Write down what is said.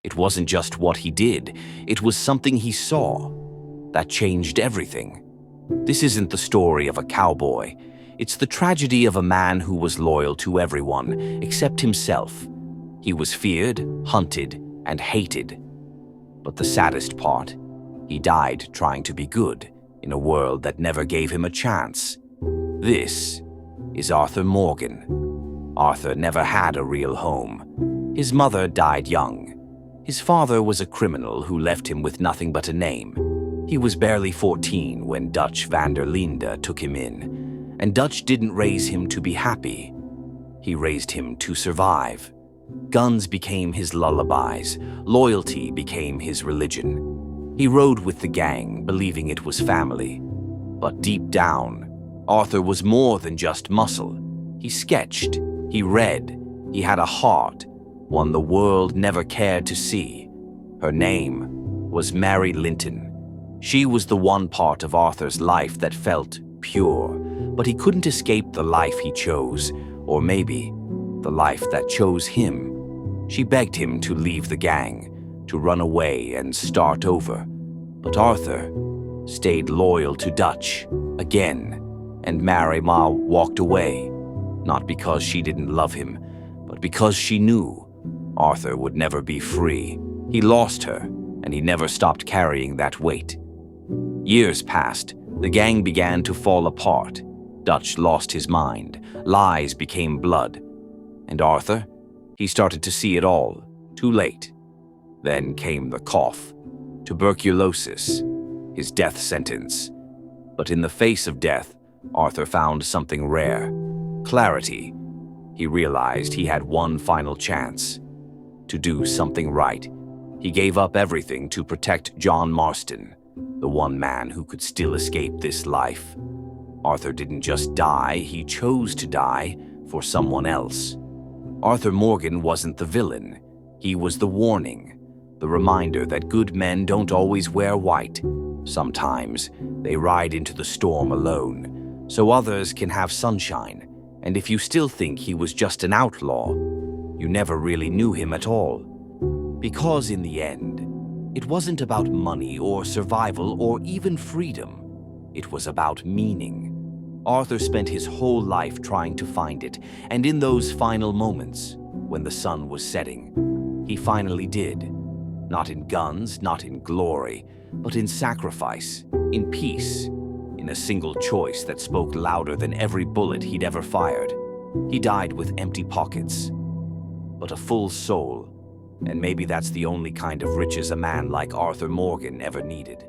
It wasn't just what he did, it was something he saw that changed everything. This isn't the story of a cowboy. It's the tragedy of a man who was loyal to everyone except himself. He was feared, hunted, and hated. But the saddest part, he died trying to be good in a world that never gave him a chance. This is Arthur Morgan. Arthur never had a real home. His mother died young. His father was a criminal who left him with nothing but a name. He was barely 14 when Dutch van der Linde took him in, and Dutch didn't raise him to be happy. He raised him to survive. Guns became his lullabies. Loyalty became his religion. He rode with the gang, believing it was family. But deep down, Arthur was more than just muscle. He sketched, he read, he had a heart, one the world never cared to see. Her name was Mary Linton. She was the one part of Arthur's life that felt pure, but he couldn't escape the life he chose, or maybe the life that chose him. She begged him to leave the gang, to run away and start over. But Arthur stayed loyal to Dutch again, and Mary Ma walked away, not because she didn't love him, but because she knew Arthur would never be free. He lost her, and he never stopped carrying that weight. Years passed. The gang began to fall apart. Dutch lost his mind. Lies became blood. And Arthur? He started to see it all, too late. Then came the cough, tuberculosis, his death sentence. But in the face of death, Arthur found something rare: clarity. He realized he had one final chance to do something right. He gave up everything to protect John Marston, the one man who could still escape this life. Arthur didn't just die, he chose to die for someone else. Arthur Morgan wasn't the villain. He was the warning, the reminder that good men don't always wear white. Sometimes they ride into the storm alone, so others can have sunshine. And if you still think he was just an outlaw, you never really knew him at all. Because in the end, it wasn't about money or survival or even freedom. It was about meaning. Arthur spent his whole life trying to find it, and in those final moments, when the sun was setting, he finally did. Not in guns, not in glory, but in sacrifice, in peace, in a single choice that spoke louder than every bullet he'd ever fired. He died with empty pockets, but a full soul. And maybe that's the only kind of riches a man like Arthur Morgan ever needed.